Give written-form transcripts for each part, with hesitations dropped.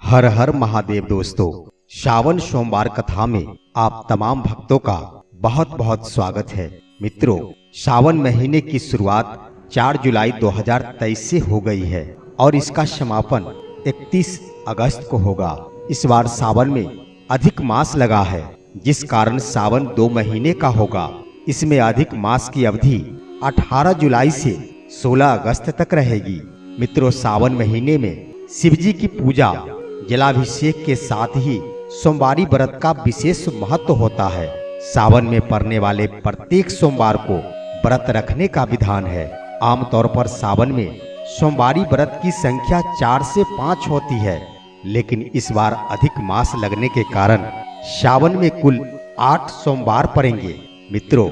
हर हर महादेव दोस्तों, श्रावण सोमवार कथा में आप तमाम भक्तों का बहुत बहुत स्वागत है। मित्रों, श्रावण महीने की शुरुआत 4 जुलाई 2023 से हो गई है और इसका समापन 31 अगस्त को होगा। इस बार सावन में अधिक मास लगा है, जिस कारण सावन 2 महीने का होगा। इसमें अधिक मास की अवधि 18 जुलाई से 16 अगस्त तक रहेगी। मित्रों, सावन महीने में शिव जी की पूजा जलाभिषेक के साथ ही सोमवारी व्रत का विशेष महत्व होता है। सावन में पड़ने वाले प्रत्येक सोमवार को व्रत रखने का विधान है। आमतौर पर सावन में सोमवारी व्रत की संख्या 4 से 5 होती है, लेकिन इस बार अधिक मास लगने के कारण सावन में कुल 8 सोमवार पड़ेंगे। मित्रों,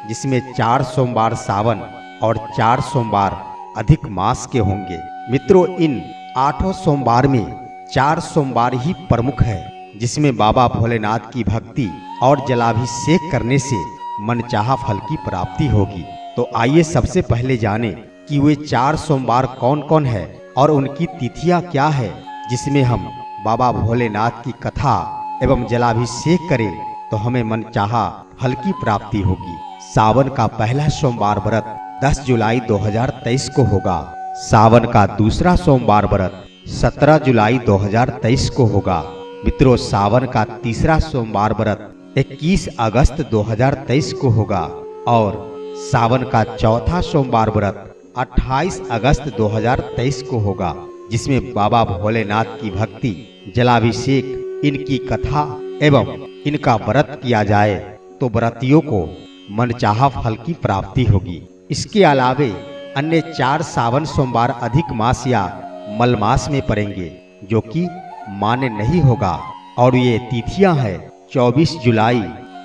जिसमें 4 सोमवार सावन और 4 सोमवार अधिक मास के होंगे। मित्रों, इन 8 सोमवार में 4 सोमवार ही प्रमुख है, जिसमें बाबा भोलेनाथ की भक्ति और जलाभिषेक करने से मनचाहा फल की प्राप्ति होगी। तो आइए सबसे पहले जाने कि वे 4 सोमवार कौन कौन है और उनकी तिथियां क्या है, जिसमें हम बाबा भोलेनाथ की कथा एवं जलाभिषेक करें तो हमें मनचाहा फल की प्राप्ति होगी। सावन का पहला सोमवार व्रत 10 जुलाई 2023 को होगा। सावन का दूसरा सोमवार व्रत 17 जुलाई 2023 को होगा। मित्रों, सावन का तीसरा सोमवार व्रत 21 अगस्त 2023 को होगा और सावन का चौथा सोमवार व्रत 28 अगस्त 2023 को होगा, जिसमें बाबा भोलेनाथ की भक्ति, जलाभिषेक, इनकी कथा एवं इनका व्रत किया जाए तो व्रतियों को मनचाहा फल की प्राप्ति होगी। इसके अलावे अन्य 4 सावन सोमवार अधिक मास या मलमास में पड़ेंगे, जो कि मान्य नहीं होगा और ये तिथियां हैं 24 जुलाई,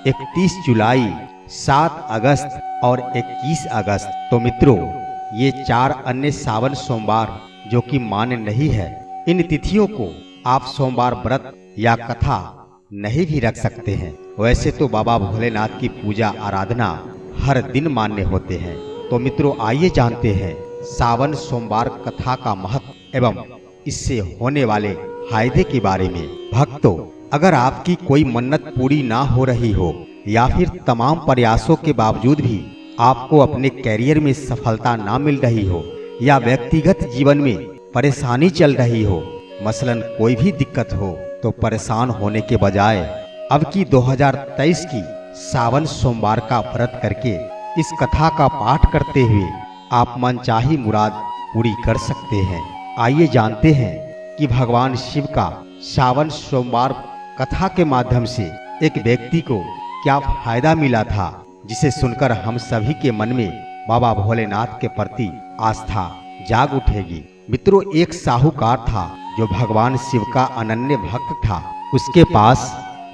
31 जुलाई, 7 अगस्त और 21 अगस्त। तो मित्रों, ये 4 अन्य सावन सोमवार जो कि मान्य नहीं है, इन तिथियों को आप सोमवार व्रत या कथा नहीं भी रख सकते हैं। वैसे तो बाबा भोलेनाथ की पूजा आराधना हर दिन मान्य होते हैं। तो मित्रों, आइए जानते हैं सावन सोमवार कथा का महत्व एवं इससे होने वाले फायदे के बारे में। भक्तों, अगर आपकी कोई मन्नत पूरी ना हो रही हो या फिर तमाम प्रयासों के बावजूद भी आपको अपने कैरियर में सफलता ना मिल रही हो या व्यक्तिगत जीवन में परेशानी चल रही हो, मसलन कोई भी दिक्कत हो, तो परेशान होने के बजाय अब की 2023 की सावन सोमवार का व्रत करके इस कथा का पाठ करते हुए आप मनचाही मुराद पूरी कर सकते हैं। आइए जानते हैं कि भगवान शिव का सावन सोमवार कथा के माध्यम से एक व्यक्ति को क्या फायदा मिला था, जिसे सुनकर हम सभी के मन में बाबा भोलेनाथ के प्रति आस्था जाग उठेगी। मित्रों, एक साहूकार था जो भगवान शिव का अनन्य भक्त था। उसके पास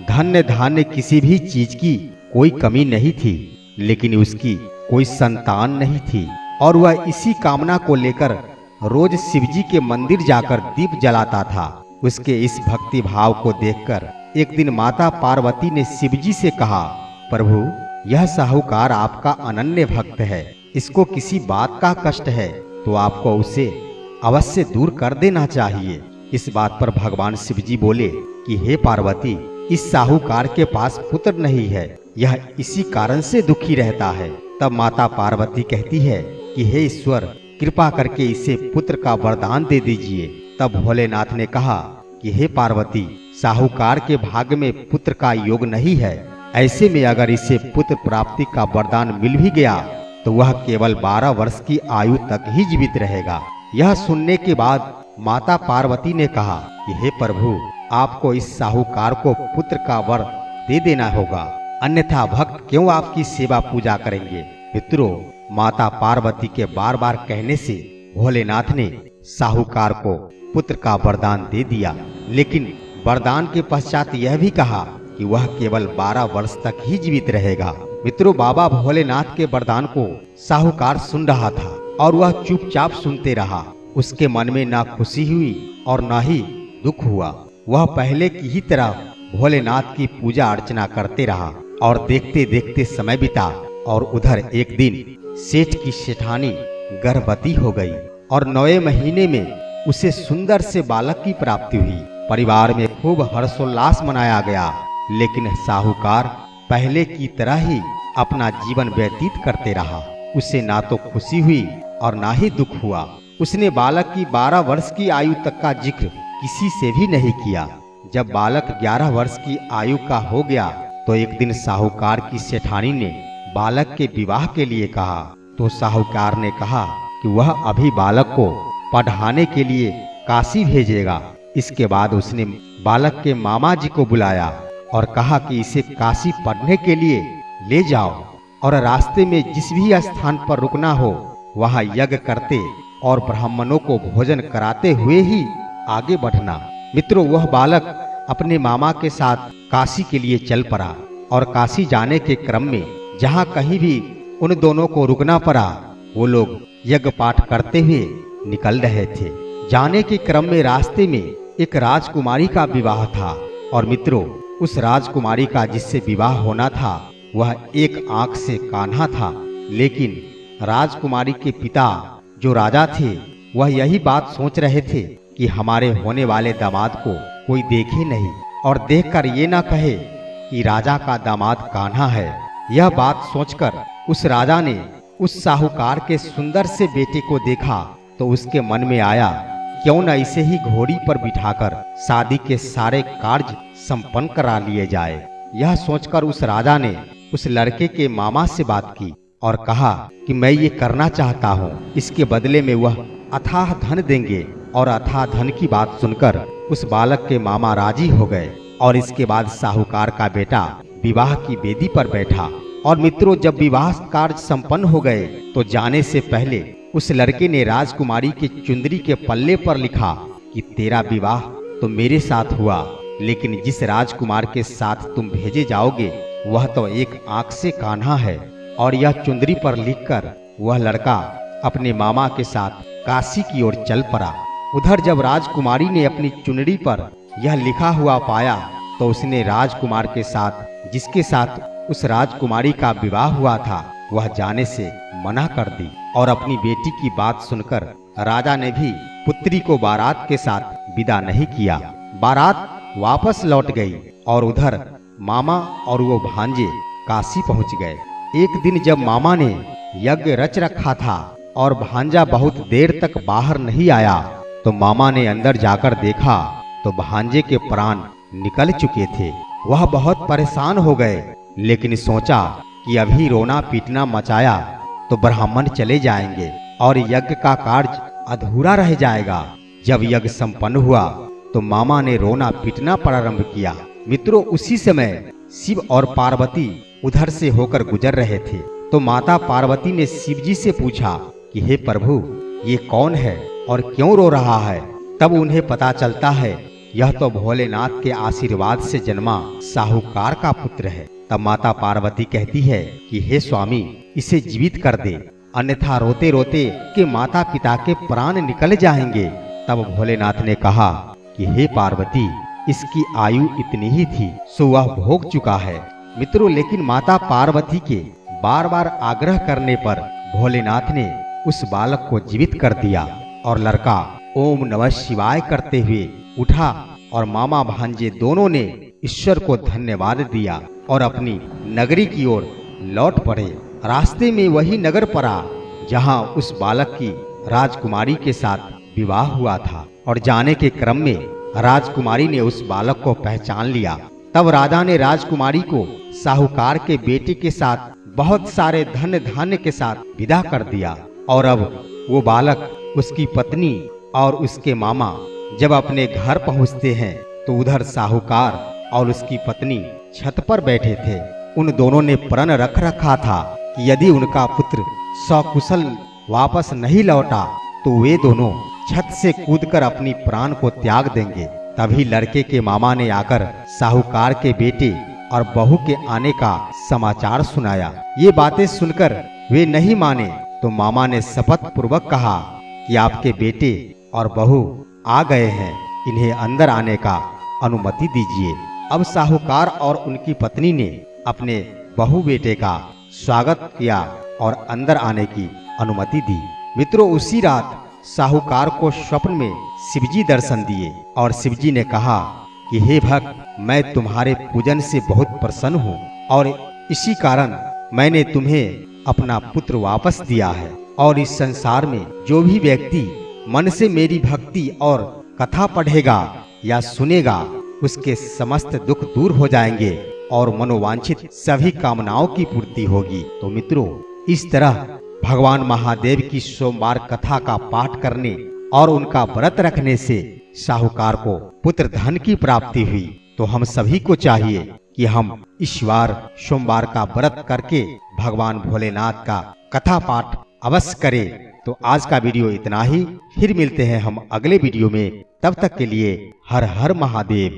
धन्य धान्य किसी भी चीज की कोई कमी नहीं थी, लेकिन उसकी कोई संतान नहीं थी और वह इसी कामना को लेकर रोज शिवजी के मंदिर जाकर दीप जलाता था। उसके इस भक्ति भाव को देखकर एक दिन माता पार्वती ने शिवजी से कहा, प्रभु, यह साहूकार आपका अनन्य भक्त है, इसको किसी बात का कष्ट है तो आपको उसे अवश्य दूर कर देना चाहिए। इस बात पर भगवान शिवजी बोले कि हे पार्वती, इस साहूकार के पास पुत्र नहीं है, यह इसी कारण से दुखी रहता है। तब माता पार्वती कहती है कि हे ईश्वर, कृपा करके इसे पुत्र का वरदान दे दीजिए। तब भोलेनाथ ने कहा कि हे पार्वती, साहूकार के भाग्य में पुत्र का योग नहीं है, ऐसे में अगर इसे पुत्र प्राप्ति का वरदान मिल भी गया तो वह केवल 12 वर्ष की आयु तक ही जीवित रहेगा। यह सुनने के बाद माता पार्वती ने कहा कि हे प्रभु, आपको इस साहूकार को पुत्र का वर दे देना होगा, अन्यथा भक्त क्यों आपकी सेवा पूजा करेंगे। मित्रों, माता पार्वती के बार बार कहने से भोलेनाथ ने साहूकार को पुत्र का वरदान दे दिया, लेकिन वरदान के पश्चात यह भी कहा कि वह केवल 12 वर्ष तक ही जीवित रहेगा। मित्रों, बाबा भोलेनाथ के वरदान को साहूकार सुन रहा था और वह चुपचाप सुनते रहा। उसके मन में ना खुशी हुई और ना ही दुख हुआ। वह पहले की ही तरह भोलेनाथ की पूजा अर्चना करते रहा और देखते देखते समय बिता। और उधर एक दिन सेठ की सेठानी गर्भवती हो गई और 9वें महीने में उसे सुंदर से बालक की प्राप्ति हुई। परिवार में खूब हर्षोल्लास मनाया गया, लेकिन साहूकार पहले की तरह ही अपना जीवन व्यतीत करते रहा। उसे ना तो खुशी हुई और ना ही दुख हुआ। उसने बालक की 12 वर्ष की आयु तक का जिक्र किसी से भी नहीं किया। जब बालक 11 वर्ष की आयु का हो गया तो एक दिन साहूकार की सेठानी ने बालक के विवाह के लिए कहा, तो साहूकार ने कहा कि वह अभी बालक को पढ़ाने के लिए काशी भेजेगा। इसके बाद उसने बालक के मामा जी को बुलाया और कहा कि इसे काशी पढ़ने के लिए ले जाओ और रास्ते में जिस भी स्थान पर रुकना हो वहां यज्ञ करते और ब्राह्मणों को भोजन कराते हुए ही आगे बढ़ना। मित्रों, वह बालक अपने मामा के साथ काशी के लिए चल पड़ा और काशी जाने के क्रम में जहाँ कहीं भी उन दोनों को रुकना पड़ा, वो लोग यज्ञ पाठ करते हुए निकल रहे थे। जाने के क्रम में रास्ते में एक राजकुमारी का विवाह था और मित्रों, उस राजकुमारी का जिससे विवाह होना था वह एक आंख से कान्हा था। लेकिन राजकुमारी के पिता जो राजा थे वह यही बात सोच रहे थे कि हमारे होने वाले दामाद को कोई देखे नहीं और देखकर ये ना कहे कि राजा का दामाद कान्हा है। यह बात सोचकर उस राजा ने उस साहूकार के सुंदर से बेटे को देखा तो उसके मन में आया क्यों न इसे ही घोड़ी पर बिठाकर शादी के सारे कार्य संपन्न करा लिए जाए। यह सोचकर उस राजा ने उस लड़के के मामा से बात की और कहा कि मैं ये करना चाहता हूँ, इसके बदले में वह अथाह धन देंगे। और अथाह धन की बात सुनकर उस बालक के मामा राजी हो गए और इसके बाद साहूकार का बेटा विवाह की वेदी पर बैठा। और मित्रों, जब विवाह कार्य संपन्न हो गए तो जाने से पहले उस लड़के ने राजकुमारी के चुंदरी के पल्ले पर लिखा कि तेरा विवाह तो मेरे साथ हुआ, लेकिन जिस राजकुमार के साथ तुम भेजे जाओगे वह तो एक आंख से कान्हा है। और यह चुंदरी पर लिखकर वह लड़का अपने मामा के साथ काशी की ओर चल पड़ा। उधर जब राजकुमारी ने अपनी चुनरी पर यह लिखा हुआ पाया तो उसने राजकुमार के साथ जिसके साथ उस राजकुमारी का विवाह हुआ था वह जाने से मना कर दी। और अपनी बेटी की बात सुनकर राजा ने भी पुत्री को बारात के साथ विदा नहीं किया। बारात वापस लौट गई और उधर मामा और वो भांजे काशी पहुंच गए। एक दिन जब मामा ने यज्ञ रच रखा था और भांजा बहुत देर तक बाहर नहीं आया तो मामा ने अंदर जाकर देखा तो भांजे के प्राण निकल चुके थे। वह बहुत परेशान हो गए, लेकिन सोचा कि अभी रोना पीटना मचाया तो ब्राह्मण चले जाएंगे और यज्ञ का कार्य अधूरा रह जाएगा। जब यज्ञ संपन्न हुआ तो मामा ने रोना पीटना प्रारंभ किया। मित्रों, उसी समय शिव और पार्वती उधर से होकर गुजर रहे थे तो माता पार्वती ने शिव जी से पूछा कि हे प्रभु, ये कौन है और क्यों रो रहा है। तब उन्हें पता चलता है यह तो भोलेनाथ के आशीर्वाद से जन्मा साहूकार का पुत्र है। तब माता पार्वती कहती है कि हे स्वामी, इसे जीवित कर दे, अन्यथा रोते रोते के माता पिता के प्राण निकल जाएंगे। तब भोलेनाथ ने कहा कि हे पार्वती, इसकी आयु इतनी ही थी सो वह भोग चुका है। मित्रों, लेकिन माता पार्वती के बार बार आग्रह करने पर भोलेनाथ ने उस बालक को जीवित कर दिया और लड़का ओम नमः शिवाय करते हुए उठा और मामा भांजे दोनों ने ईश्वर को धन्यवाद दिया और अपनी नगरी की ओर लौट पड़े। रास्ते में वही नगर पड़ा जहां उस बालक की राजकुमारी के साथ विवाह हुआ था और जाने के क्रम में राजकुमारी ने उस बालक को पहचान लिया। तब राजा ने राजकुमारी को साहूकार के बेटे के साथ बहुत सारे धन धान्य के साथ विदा कर दिया। और अब वो बालक, उसकी पत्नी और उसके मामा जब अपने घर पहुंचते हैं तो उधर साहूकार और उसकी पत्नी छत पर बैठे थे। उन दोनों ने प्रण रख रखा था कि यदि उनका पुत्र सकुशल वापस नहीं लौटा तो वे दोनों छत से कूदकर अपनी प्राण को त्याग देंगे। तभी लड़के के मामा ने आकर साहूकार के बेटे और बहू के आने का समाचार सुनाया। ये बातें सुनकर वे नहीं माने तो मामा ने शपथ पूर्वक कहा कि आपके बेटे और बहू आ गए हैं, इन्हें अंदर आने का अनुमति दीजिए। अब साहूकार और उनकी पत्नी ने अपने बहू बेटे का स्वागत किया और अंदर आने की अनुमति दी। मित्रों, उसी रात साहूकार को स्वप्न में शिवजी दर्शन दिए और शिवजी ने कहा कि हे भक्त, मैं तुम्हारे पूजन से बहुत प्रसन्न हूँ और इसी कारण मैंने तुम्हें अपना पुत्र वापस दिया है। और इस संसार में जो भी व्यक्ति मन से मेरी भक्ति और कथा पढ़ेगा या सुनेगा, उसके समस्त दुख दूर हो जाएंगे और मनोवांछित सभी कामनाओं की पूर्ति होगी। तो मित्रों, इस तरह भगवान महादेव की सोमवार कथा का पाठ करने और उनका व्रत रखने से साहूकार को पुत्र धन की प्राप्ति हुई। तो हम सभी को चाहिए कि हम इस बार सोमवार का व्रत करके भगवान भोलेनाथ का कथा पाठ अवश्य करें। तो आज का वीडियो इतना ही, फिर मिलते हैं हम अगले वीडियो में। तब तक के लिए हर हर महादेव।